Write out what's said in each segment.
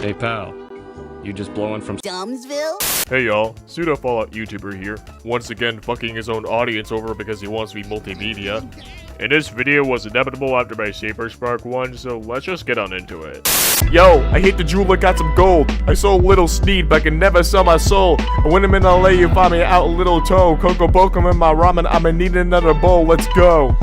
Hey pal, you just blowing from Dumbsville? Hey y'all, pseudo Fallout YouTuber here, once again fucking his own audience over because he wants to be multimedia. And this video was inevitable after my SilverFox1, so let's just get on into it. Yo, I hit the jeweler, got some gold. I sold little Sneed, but I can never sell my soul. And when I'm in LA, you find me out a little toe. Coco Bokum in my ramen, I'ma need another bowl, let's go.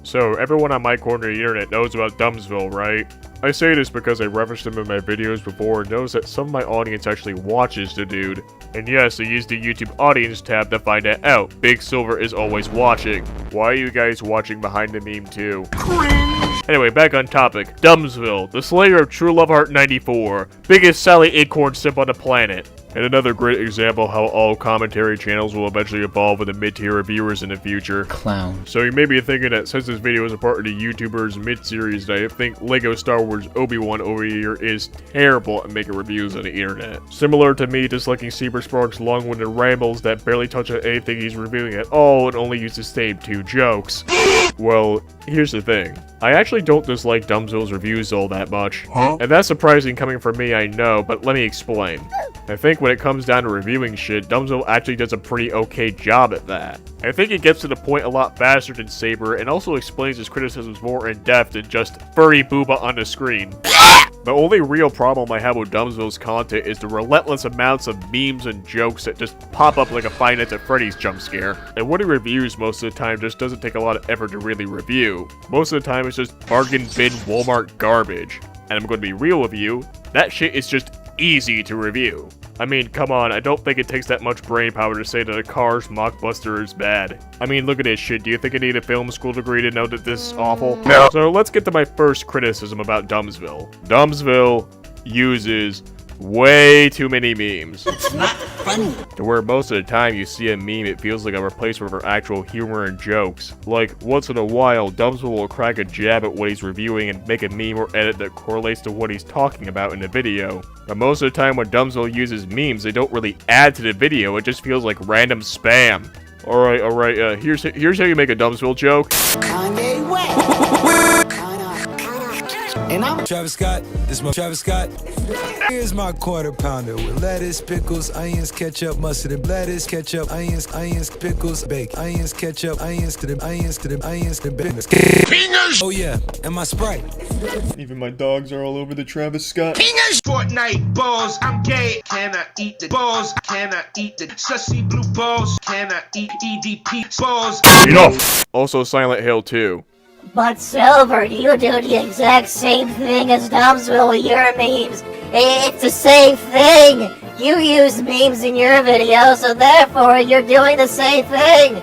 So, everyone on my corner of the internet knows about Dumbsville, right? I say this because I referenced him in my videos before and knows that some of my audience actually watches the dude. And yes, I used the YouTube audience tab to find that out. Big Silver is always watching. Why are you guys watching behind the meme too? Cringe! Anyway, back on topic. Dumbsville, the slayer of True Love Heart 94. Biggest Sally Acorn simp on the planet. And another great example how all commentary channels will eventually evolve into mid-tier reviewers in the future. Clown. So you may be thinking that since this video is a part of the YouTuber's mid-series, that I think Lego Star Wars Obi-Wan over here is terrible at making reviews on the internet. Similar to me disliking SilverFox's long-winded rambles that barely touch on anything he's reviewing at all and only use the same 2 jokes. Well, here's the thing. I actually don't dislike Dumbsville's reviews all that much. And that's surprising coming from me, I know, but let me explain. I think when it comes down to reviewing shit, Dumbsville actually does a pretty okay job at that. I think he gets to the point a lot faster than Saber and also explains his criticisms more in depth than just furry booba on the screen. The only real problem I have with Dumbsville's content is the relentless amounts of memes and jokes that just pop up like a Five Nights at Freddy's jump scare. And what he reviews most of the time just doesn't take a lot of effort to really review. Most of the time it's just bargain bin Walmart garbage. And I'm going to be real with you, that shit is just easy to review. I mean, come on, I don't think it takes that much brain power to say that a Cars mockbuster is bad. I mean, look at this shit, do you think I need a film school degree to know that this is awful? No. So let's get to my first criticism about Dumbsville. Dumbsville uses way too many memes. It's not funny. To where most of the time you see a meme, it feels like a replacement for actual humor and jokes. Like, once in a while, Dumbsville will crack a jab at what he's reviewing and make a meme or edit that correlates to what he's talking about in the video. But most of the time when Dumbsville uses memes, they don't really add to the video, it just feels like random spam. Alright, here's how you make a Dumbsville joke. Kanye West. And I'm Travis Scott, this my Travis Scott. Here's my quarter pounder with lettuce, pickles, onions, ketchup, mustard, and lettuce, ketchup, onions, pickles, bake, onions, ketchup, onions to the onions, Oh yeah, and my Sprite. Even my dogs are all over the Travis Scott. Fortnite balls, I'm gay. Can I eat the balls? Can I eat the sussy blue balls? Can I eat EDP balls? Enough! Also Silent Hill 2. But Silver, you do the exact same thing as Dumbsville with your memes. It's the same thing! You use memes in your videos, so therefore you're doing the same thing!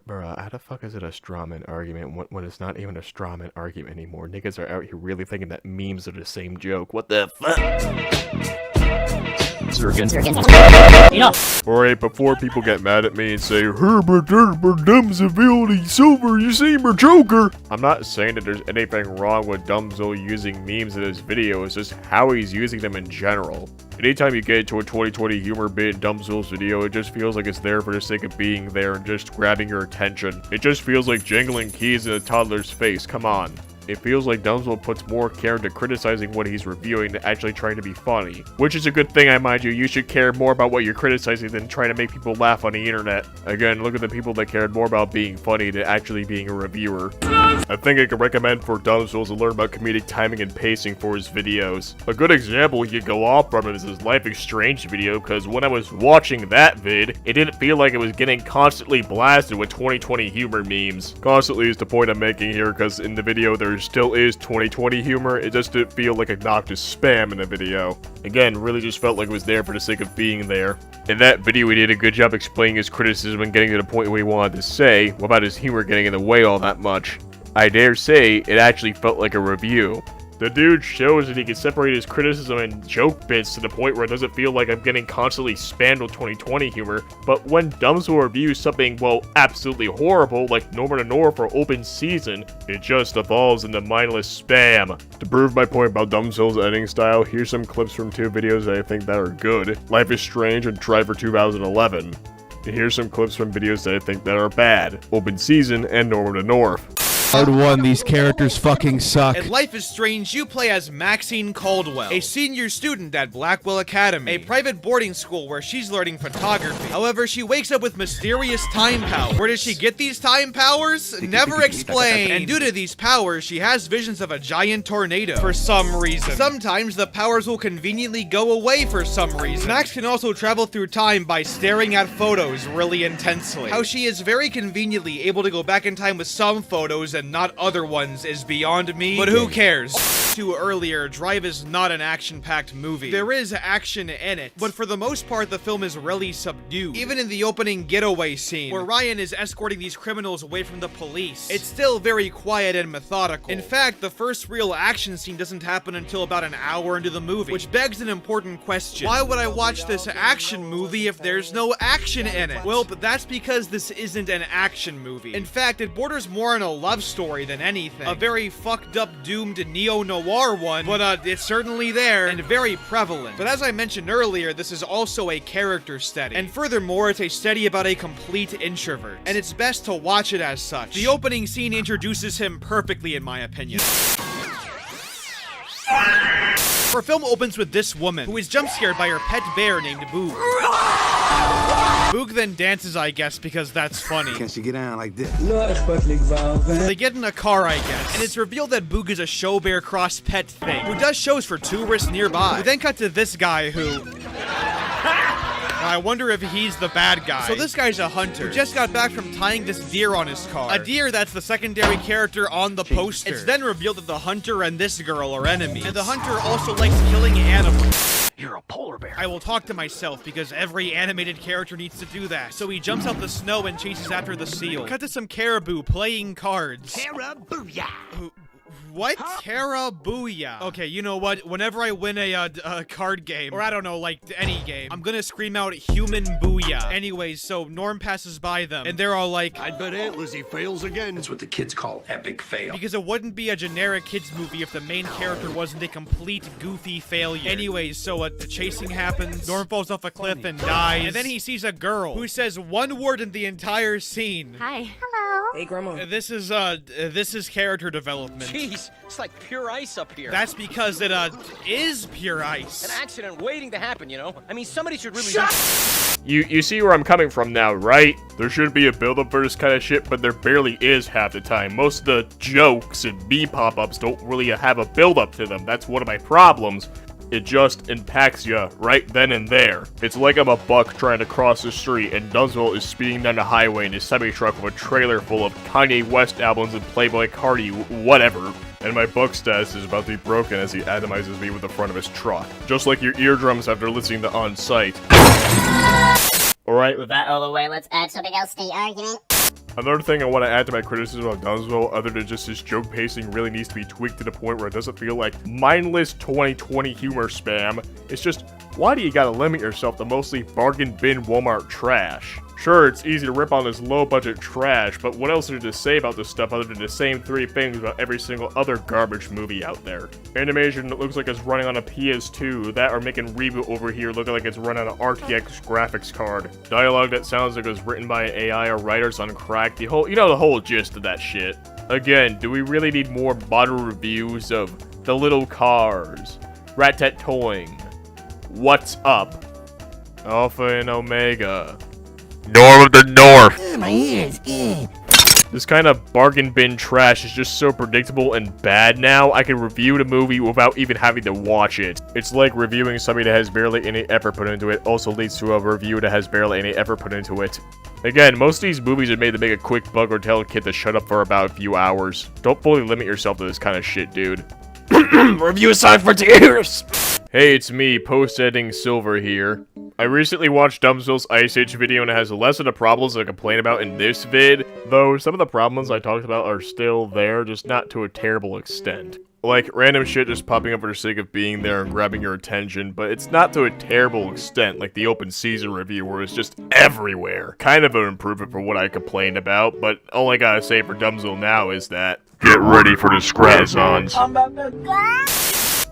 Bruh, how the fuck is it a strawman argument when it's not even a strawman argument anymore? Niggas are out here really thinking that memes are the same joke. What the fuck? Alright, before people get mad at me and say, Herbert, Dumbsville, Silver, you see my Joker. I'm not saying that there's anything wrong with Dumbsville using memes in his video, it's just how he's using them in general. Anytime you get into a 2020 humor bit in Dumbsville's video, it just feels like it's there for the sake of being there and just grabbing your attention. It just feels like jingling keys in a toddler's face, come on. It feels like Dumbsville puts more care into criticizing what he's reviewing than actually trying to be funny. Which is a good thing, I mind you. You should care more about what you're criticizing than trying to make people laugh on the internet. Again, look at the people that cared more about being funny than actually being a reviewer. I think I could recommend for Dumbsville to learn about comedic timing and pacing for his videos. A good example you could go off from is his Life is Strange video, because when I was watching that vid, it didn't feel like it was getting constantly blasted with 2020 humor memes. Constantly is the point I'm making here, because in the video there still is 2020 humor, it just didn't feel like obnoxious spam in the video. Again, really just felt like it was there for the sake of being there. In that video he did a good job explaining his criticism and getting to the point where he wanted to say, without his humor getting in the way all that much. I dare say, it actually felt like a review. The dude shows that he can separate his criticism and joke bits to the point where it doesn't feel like I'm getting constantly spammed with 2020 humor, but when Dumbsville reviews something, well, absolutely horrible, like Norman and Nora for open season, it just evolves into mindless spam. To prove my point about Dumbsville's editing style, here's some clips from 2 videos that I think that are good. Life is Strange and Try for 2011. And here's some clips from videos that I think that are bad. Open Season and Normal to North. Hard one, these characters fucking suck. In Life is Strange, you play as Maxine Caldwell, a senior student at Blackwell Academy, a private boarding school where she's learning photography. However, she wakes up with mysterious time powers. Where does she get these time powers? Never explained. And due to these powers, she has visions of a giant tornado for some reason. Sometimes the powers will conveniently go away for some reason. Max can also travel through time by staring at photos really intensely. How she is very conveniently able to go back in time with some photos and not other ones is beyond me, but who cares? To earlier, Drive is not an action-packed movie. There is action in it, but for the most part, the film is really subdued. Even in the opening getaway scene, where Ryan is escorting these criminals away from the police, it's still very quiet and methodical. In fact, the first real action scene doesn't happen until about an hour into the movie, which begs an important question. Why would I watch this action movie if there's no action in it? Well, but that's because this isn't an action movie. In fact, it borders more on a love story than anything. A very fucked up, doomed neo-noir one, but it's certainly there and very prevalent. But as I mentioned earlier, this is also a character study. And furthermore, it's a study about a complete introvert. And it's best to watch it as such. The opening scene introduces him perfectly, in my opinion. Our film opens with this woman, who is jump-scared by her pet bear named Boog. Boog then dances, I guess, because that's funny. Can she get down like this? They get in a car, I guess, and it's revealed that Boog is a show bear cross pet thing, who does shows for tourists nearby. We then cut to this guy who... I wonder if he's the bad guy. So this guy's a hunter who just got back from tying this deer on his car. A deer that's the secondary character on the poster. It's then revealed that the hunter and this girl are enemies. And the hunter also likes killing animals. You're a polar bear. I will talk to myself because every animated character needs to do that. So he jumps out the snow and chases after the seal. Cut to some caribou playing cards. Carabooyah! What? Carabooyah. Okay, you know what? Whenever I win a card game, or I don't know, like any game, I'm gonna scream out human booyah. Anyways, so Norm passes by them, and they're all like, I bet Aunt Lizzie fails again. That's what the kids call epic fail. because it wouldn't be a generic kids movie if the main character wasn't a complete goofy failure. Anyways, so the chasing happens, Norm falls off a cliff and dies, and then he sees a girl who says one word in the entire scene. Hi. Hello. Hey, Grandma. This is character development. Jeez, it's like pure ice up here. That's because it is pure ice. An accident waiting to happen, you know? I mean, somebody should really... You see where I'm coming from now, right? There should be a build-up for this kind of shit, but there barely is half the time. Most of the jokes and B pop-ups don't really have a build-up to them. That's one of my problems. It just impacts you right then and there. It's like I'm a buck trying to cross the street and Dumbsville is speeding down the highway in his semi-truck with a trailer full of Kanye West albums and Playboy Cardi, whatever. And my buck status is about to be broken as he atomizes me with the front of his truck. Just like your eardrums after listening to On Sight. Alright, With that out of the way, let's add something else to the argument. another thing I want to add to my criticism of Dumbsville, other than just his joke pacing really needs to be tweaked to the point where it doesn't feel like mindless 2020 humor spam. It's just, why do you gotta limit yourself to mostly bargain bin Walmart trash? Sure, it's easy to rip on this low-budget trash, but what else is there to say about this stuff other than the same three things about every single other garbage movie out there? Animation that looks like it's running on a PS2, that or making Reboot over here looking like it's running on an RTX graphics card. Dialogue that sounds like it was written by AI or writers on crack, the whole gist of that shit. Again, do we really need more model reviews of the little cars, rat-tat-toying, what's up, Alpha and Omega, Norm of the North. My ears. This kind of bargain bin trash is just so predictable and bad now, I can review the movie without even having to watch it. It's like reviewing something that has barely any effort put into it also leads to a review that has barely any effort put into it. Again, most of these movies are made to make a quick buck or tell a kid to shut up for about a few hours. Don't fully limit yourself to this kind of shit, dude. Review aside for tears! Hey, it's me, post-editing Silver here. I recently watched Dumbsville's Ice Age video and it has less of the problems I complain about in this vid, though some of the problems I talked about are still there, just not to a terrible extent. Like, random shit just popping up for the sake of being there and grabbing your attention, but it's not to a terrible extent like the Open Season review where it's just everywhere. Kind of an improvement for what I complained about, but all I gotta say for Dumbsville now is that get ready for the scratch-ons.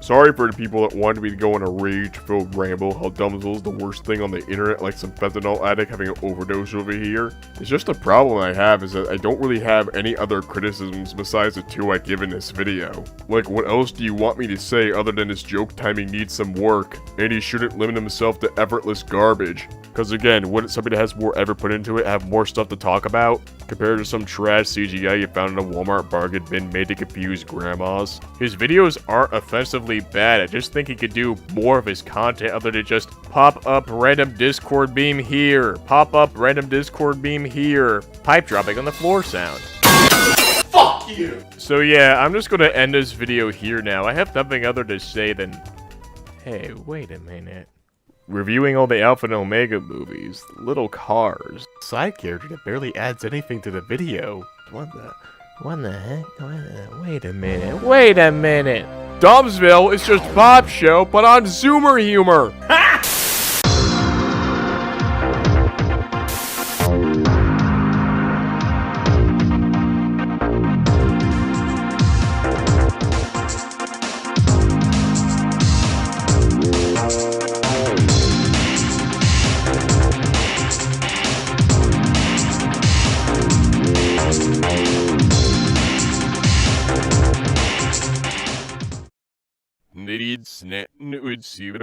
Sorry for the people that wanted me to go on a rage-filled ramble how Dumbsville's the worst thing on the internet, like some fentanyl addict having an overdose over here. It's just a problem I have is that I don't really have any other criticisms besides the 2 I give in this video. Like, what else do you want me to say other than his joke timing needs some work, and he shouldn't limit himself to effortless garbage? Because again, wouldn't somebody that has more effort put into it have more stuff to talk about, compared to some trash CGI you found in a Walmart bargain bin made to confuse grandmas? His videos aren't offensively bad, I just think he could do more of his content other than just pop up random Discord beam here, pop up random Discord beam here, pipe dropping on the floor sound. Fuck you! So yeah, I'm just gonna end this video here now. I have nothing other to say than, hey, wait a minute. Reviewing all the Alpha and Omega movies, little cars, side character that barely adds anything to the video. What the heck? Wait a minute. Dumbsville is just Pop Show, but on Zoomer humor. Snoot and Sneed.